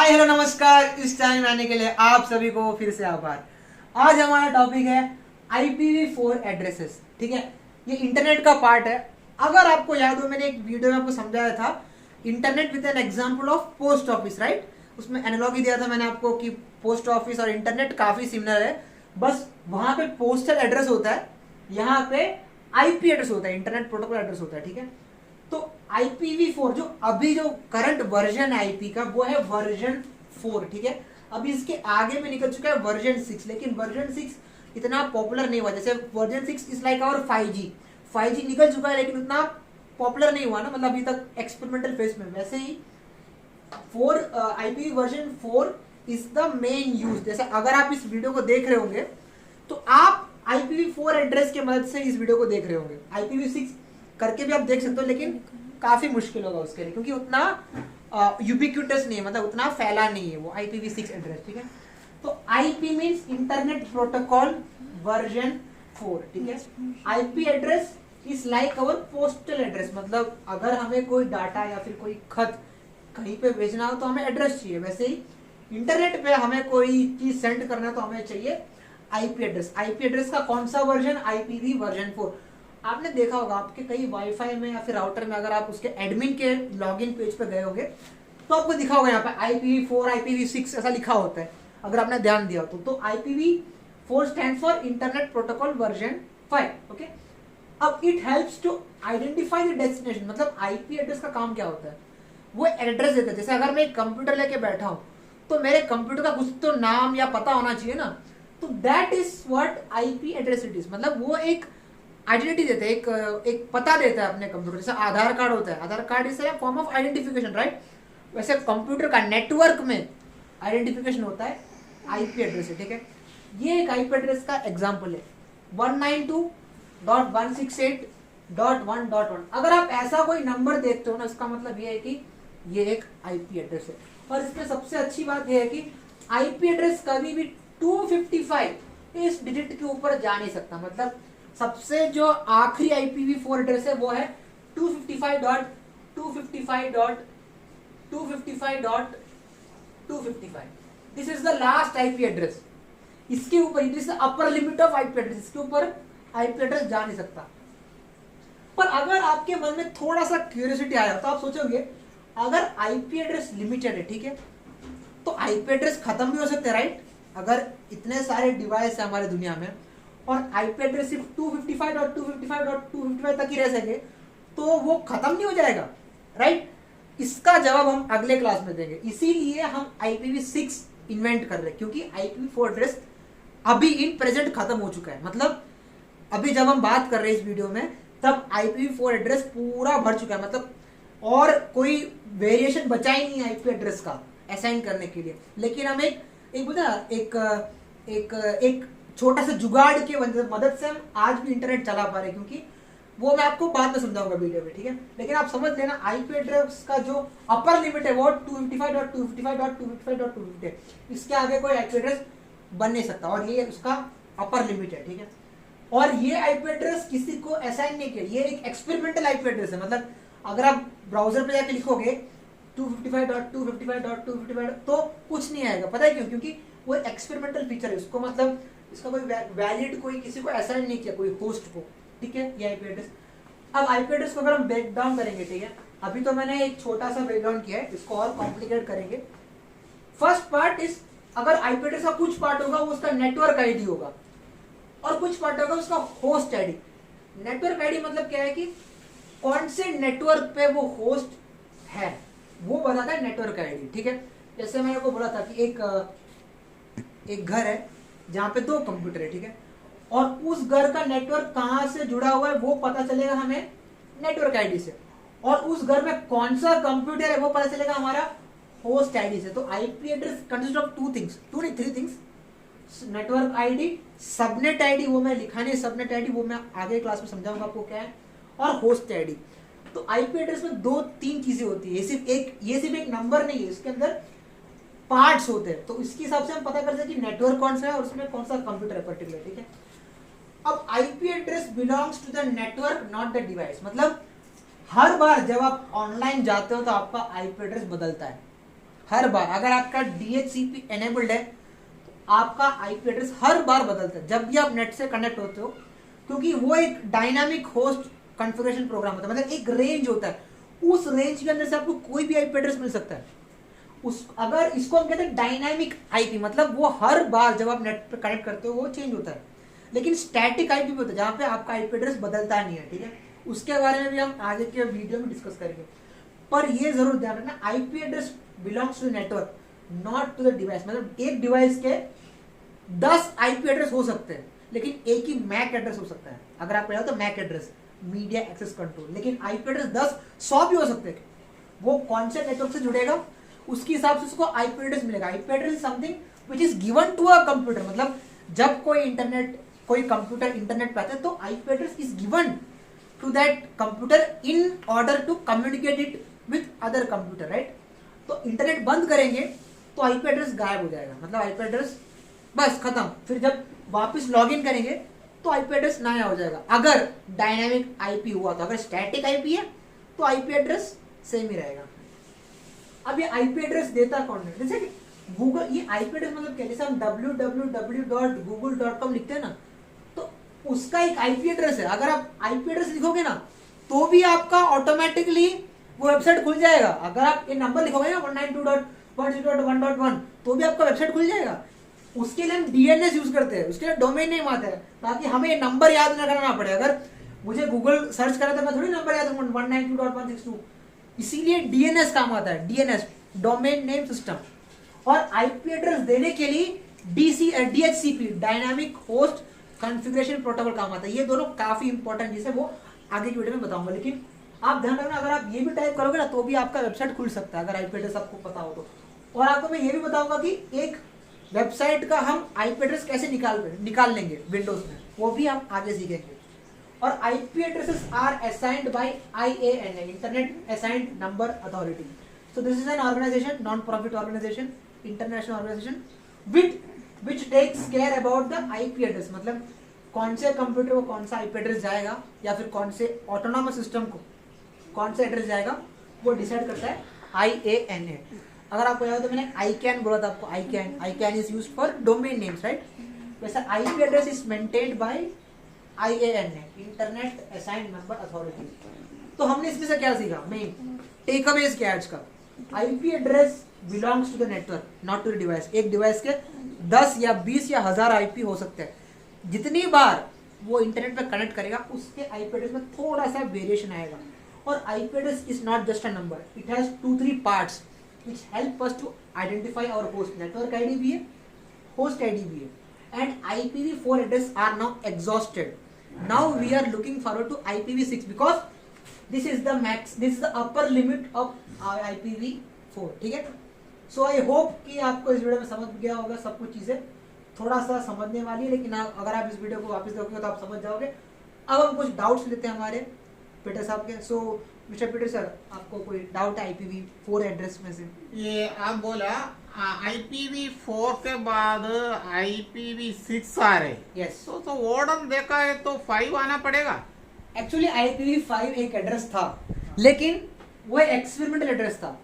Hi hello नमस्कार। इस time आने के लिए आप सभी को फिर से आभार। आज हमारा टॉपिक है IPv4 एड्रेसेस। ठीक है, ये इंटरनेट का पार्ट है। अगर आपको याद हो, मैंने एक वीडियो में आपको समझाया था internet with an example of post office, right. उसमें एनालॉजी दिया था मैंने आपको कि पोस्ट ऑफिस और इंटरनेट काफी सिमिलर है, बस वहां पे पोस्टल एड्रेस होता है, यहाँ पे IP एड्रेस होता है, इंटरनेट प्रोटोकॉल एड्रेस होता है। ठीक है, तो IPv4 जो अभी जो करंट वर्जन है IP का, वो है वर्जन 4। ठीक है, अभी इसके आगे में निकल चुका है वर्जन 6, लेकिन वर्जन 6 इतना पॉपुलर नहीं हुआ। जैसे version 6 is like our 5G निकल चुका है, लेकिन उतना पॉपुलर नहीं हुआ ना, मतलब अभी तक एक्सपेरिमेंटल फेज में। वैसे ही IP version 4 is the main use. जैसे अगर आप इस वीडियो को देख रहे होंगे तो आप IPv4 एड्रेस की मदद से इस वीडियो को देख रहे होंगे। IPv6 करके भी आप देख सकते हो, लेकिन काफी मुश्किल होगा उसके लिए, क्योंकि उतना यूबिक्विटस नहीं है, मतलब उतना फैला नहीं है वो IPv6 एड्रेस। ठीक है, तो IP means internet protocol version 4। ठीक है, IP address is like our postal address, मतलब अगर हमें कोई डाटा या फिर कोई खत कहीं पे भेजना हो तो हमें एड्रेस चाहिए। वैसे ही इंटरनेट पे हमें कोई चीज सेंड करना तो हमें चाहिए IP एड्रेस। IP एड्रेस का कौन सा वर्जन? IPv version 4। आपने देखा होगा आपके कई वाईफाई में या फिर राउटर में, अगर आप उसके एडमिन के लॉगिन पेज पे गए होंगे तो आपको दिखा होगा यहाँ पे IPv4 IPv6 ऐसा लिखा होता है, अगर आपने ध्यान दिया हो तो IPv4 stand for internet protocol version 5। Okay, अब it helps to identify the destination. मतलब IP एड्रेस का काम क्या होता है? वो एड्रेस देता है। जैसे अगर मैं एक कंप्यूटर लेके बैठा हूँ तो मेरे कंप्यूटर का कुछ तो नाम या पता होना चाहिए ना, तो that is what IP address it is. मतलब वो एक आइडेंटिटी देता है, एक पता देता है अपने कंप्यूटर। जैसे आधार कार्ड होता है, Aadhaar card is a form of identification, right. वैसे कंप्यूटर का नेटवर्क में आइडेंटिफिकेशन होता है IP एड्रेस है। ठीक है, ये एक IP एड्रेस का एग्जांपल है 192.168.1.1। अगर आप ऐसा कोई नंबर देखते हो ना, इसका मतलब ये है कि ये एक IP एड्रेस है। और इसमें सबसे अच्छी बात यह है कि IP एड्रेस कभी भी 255 इस डिजिट के ऊपर जा नहीं सकता। मतलब सबसे जो आखिरी IPv4 एड्रेस है वो है 255.255.255.255। This is the last IP address. इसके ऊपर it is the upper limit of IP address, इसके ऊपर IP एड्रेस जा नहीं सकता। पर अगर आपके मन में थोड़ा सा क्यूरियोसिटी आया तो आप सोचोगे अगर IP एड्रेस लिमिटेड है, ठीक है, तो IP एड्रेस खत्म भी हो सकते हैं, राइट। अगर इतने सारे डिवाइस है हमारे दुनिया में और IP एड्रेस सिर्फ 255.255.255 तक ही रह सके तो वो खत्म नहीं हो जाएगा, राइट। इसका जवाब हम अगले क्लास में देंगे। इसीलिए हम IPv6 इन्वेंट कर रहे हैं, क्योंकि IPv4 एड्रेस अभी इन प्रेजेंट खत्म हो चुका है। मतलब अभी जब हम बात कर रहे हैं इस वीडियो में, तब IPv4 एड्रेस पूरा भर चुका है, मतलब और कोई वेरिएशन बचा ही नहीं है IP एड्रेस का असाइन करने के लिए। लेकिन हम एक छोटा सा जुगाड़ की मदद से हम आज भी इंटरनेट चला पा रहे हैं, क्योंकि वो मैं आपको बाद में समझाऊंगा वीडियो में। ठीक है, लेकिन आप समझ लेना IP एड्रेस का जो अपर लिमिट है वो 255.255.255.255 है। इसके आगे कोई IP एड्रेस बन नहीं सकता, और ये उसका अपर लिमिट है। ठीक है, और ये IP एड्रेस किसी को असाइन नहीं किया, ये एक एक्सपेरिमेंटल IP एड्रेस है। मतलब अगर आप ब्राउजर पे जाके लिखोगे 255.255.255 तो कुछ नहीं आएगा। पता है क्यों? क्योंकि वो एक्सपेरिमेंटल फीचर है, उसको मतलब इसका कोई वैलिड कोई किसी को असाइन नहीं किया, कोई होस्ट को। ठीक है, ये IP एड्रेस। अब IP एड्रेस को अगर हम ब्रेक डाउन करेंगे, ठीक है, अभी तो मैंने एक छोटा सा ब्रेक डाउन किया है, इसको और कॉम्प्लिकेट करेंगे। फर्स्ट पार्ट इज, अगर IP एड्रेस का कुछ पार्ट होगा वो उसका नेटवर्क ID होगा, और कुछ पार्ट होगा उसका होस्ट ID। नेटवर्क ID मतलब क्या है कि कौन से नेटवर्क पे वो होस्ट है, वो बताता है नेटवर्क ID। ठीक है, जैसे मैंने को बोला था कि एक घर है जहाँ पे 2 कंप्यूटर है, ठीक है, और उस घर का नेटवर्क कहाँ से जुड़ा हुआ है वो पता चलेगा हमें नेटवर्क ID से, और उस घर में कौन सा कंप्यूटर है वो पता चलेगा हमारा होस्ट ID से। तो IP address consist of 3 things, network ID, subnet ID, वो मैं लिखा नहीं, सबनेट ID वो मैं आगे क्लास में समझाऊंगा आपको क्या है, और होस्ट ID। तो IP एड्रेस में 2-3 चीजें होती है, ये सिर्फ एक नंबर नहीं है, इसके अंदर पार्ट्स होते हैं। तो इसके हिसाब से हम पता कर सकते हैं कि नेटवर्क कौन सा है और उसमें कौन सा कंप्यूटर है पर्टिकुलर। ठीक है, अब IP address belongs to the network not the device. मतलब हर बार जब आप ऑनलाइन जाते हो तो आपका IP एड्रेस बदलता है। हर बार अगर आपका DHCP एनेबल्ड है तो आपका आईपी एड्रेस हर बार बदलता है जब भी आप नेट से कनेक्ट होते हो, क्योंकि वो एक डायनामिक होस्ट कॉन्फ़िगरेशन प्रोग्राम होता है, मतलब एक रेंज होता है, उस रेंज के अंदर से आपको कोई भी आईपी एड्रेस मिल सकता है। अगर इसको हम कहते हैं डायनामिक आईपी, मतलब वो हर बार जब आप नेट पर कनेक्ट करते हो वो चेंज होता है। लेकिन स्टैटिक आईपी भी होता है जहाँ पे आपका आईपी एड्रेस बदलता नहीं है, ठीक है। उसके बारे में भी हम आगे के वीडियो में डिस्कस करेंगे। पर ये जरूर ध्यान रखना, IP address belongs to network, not to the device. मतलब एक डिवाइस के 10 आईपी एड्रेस हो सकते हैं, लेकिन एक ही मैक एड्रेस हो सकता है। अगर आप तो MAC address, media access control, लेकिन आईपी एड्रेस 10-100 भी हो सकते हैं। वो कौन से नेटवर्क से जुड़ेगा उसके हिसाब से उसको आईपी एड्रेस मिलेगा। IP address is something which is given to a computer, मतलब जब कोई कंप्यूटर इंटरनेट पे आता है तो IP address is given to that computer in order to communicate it with other computer, right. तो इंटरनेट बंद करेंगे तो आईपी एड्रेस गायब हो जाएगा, मतलब आईपी एड्रेस बस खत्म। फिर जब वापस लॉग इन करेंगे तो आईपी एड्रेस नया हो जाएगा। अगर डायनामिक आईपी हुआ तो, अगर स्टैटिक आईपी है तो आईपी एड्रेस सेम ही रहेगा। अब ये आईपी एड्रेस देता कौन है, जैसे कि गूगल, ये आईपी एड्रेस मतलब क्या, जैसे हम www.google.com लिखते हैं ना, तो उसका एक आईपी एड्रेस है। अगर आप आईपी एड्रेस लिखोगे ना तो भी आपका ऑटोमेटिकली वो वेबसाइट खुल जाएगा। अगर आप ये नंबर लिखोगे ना 192.168.1.1 तो भी आपका वेबसाइट खुल जाएगा। उसके लिए हम डीएनएस यूज करते हैं, उसके लिए डोमेन नेम आता है, ताकि हमें ये नंबर याद न करना पड़े। अगर मुझे गूगल सर्च करा तो मैं थोड़ी नंबर याद करूंगा 192.162, इसीलिए डीएनएस काम आता है, डीएनएस डोमेन नेम सिस्टम। और आईपी एड्रेस देने के लिए DHCP dynamic host configuration protocol काम आता है। ये दोनों काफी इंपॉर्टेंट, जिसे वो आगे की वीडियो में बताऊंगा। लेकिन आप ध्यान रखना, अगर आप ये भी टाइप करोगे ना तो भी आपका वेबसाइट खुल सकता है, अगर आईपी एड्रेस आपको पता हो तो। और आपको मैं ये भी बताऊंगा कि एक वेबसाइट का हम आईपी एड्रेस कैसे निकाल लेंगे विंडोज में, वो भी हम आगे सीखेंगे। और IP addresses are assigned by IANA, internet assigned number authority. So this is an organisation, non profit organisation, international organisation which takes care about the IP address, मतलब कौन से कंप्यूटर को कौन सा आईपी एड्रेस जाएगा, या फिर कौन से ऑटोनॉमस सिस्टम को कौन सा एड्रेस जाएगा, वो डिसाइड करता है IANA। अगर आपको याद हो तो मैंने ICANN बोला था आपको, ICANN is used for domain names, right. वैसे IP address is maintained by IANA, internet assigned number authority. तो हमने इसमें से क्या सीखा, मेन टेक अवेज क्या है आज का, IP address belongs to the network, not to the device. एक डिवाइस के 10 या 20 या 1000 आईपी हो सकते हैं। जितनी बार वो इंटरनेट पे कनेक्ट करेगा उसके आईपी एड्रेस में थोड़ा सा वेरिएशन आएगा। और IP address is not just a number, it has 2-3 parts which help us to identify our host. Network ID भी है, host ID भी है, and IPv4 address are now exhausted. Now we are looking forward to IPv6 because this is the max, this is the upper limit of IPv4, ठीक है। So I hope कि आपको इस video में समझ गया होगा सब कुछ चीजें, थोड़ा सा समझने वाली है, लेकिन अगर आप इस वीडियो को वापस देखोगे तो आप समझ जाओगे। अब हम कुछ डाउट्स लेते हैं हमारे पीटर साहब के। सो मिस्टर पीटर सर, आपको कोई डाउट है IPv4 एड्रेस में से? ये आप बोला IPv4 के बाद IPv6 आ रहे। यस। तो वार्डन देखा है तो 5 आना पड़ेगा। एक्चुअली IPv5 एक एड्रेस था, लेकिन वो एक्सपेरिमेंटल एड्रेस था,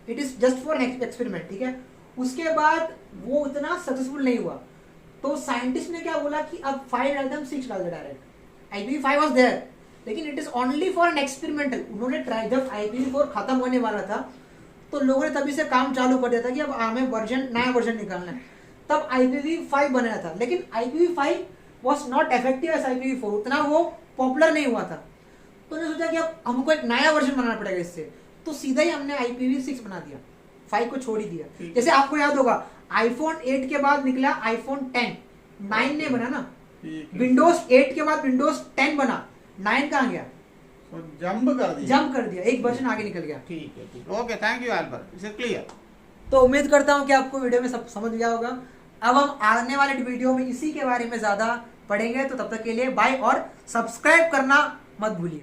it is just for experiment, ठीक है। उसके बाद वो उतना सक्सेसफुल नहीं हुआ, तो साइंटिस्ट ने क्या बोला कि अब 5 डाल दे, हम 6 डाल दे डायरेक्ट। IPv5 वाज देयर, लेकिन it is only for an experimental. उन्होंने ट्राई, जब IPv4 खत्म होने वाला था तो लोगों ने तभी से काम चालू कर दिया था कि अब हमें नया वर्जन निकालना है, तब IPv5 बनाया था। लेकिन IPv5 was not effective as IPv4, उतना वो पॉपुलर नहीं हुआ था। तो उन्होंने सोचा कि अब हमको एक नया वर्जन बनाना पड़ेगा इससे, तो सीधा ही हमने IPv6 बना दिया, 5 को छोड़ ही दिया। जैसे आपको याद होगा iPhone 8 के बाद निकला iPhone 10, 9 ने बना ना, विंडोज 8 के बाद विंडोज 10 बना, 9 कहाँ गया? जंप कर दिया, एक वर्जन आगे निकल गया। ठीक है, okay, thank you Albert, it's clear. तो उम्मीद करता हूँ कि आपको वीडियो में सब समझ गया होगा। अब हम आने वाले वीडियो में इसी के बारे में ज्यादा पढ़ेंगे, तो तब तक के लिए बाय, और सब्सक्राइब करना मत भूलिए।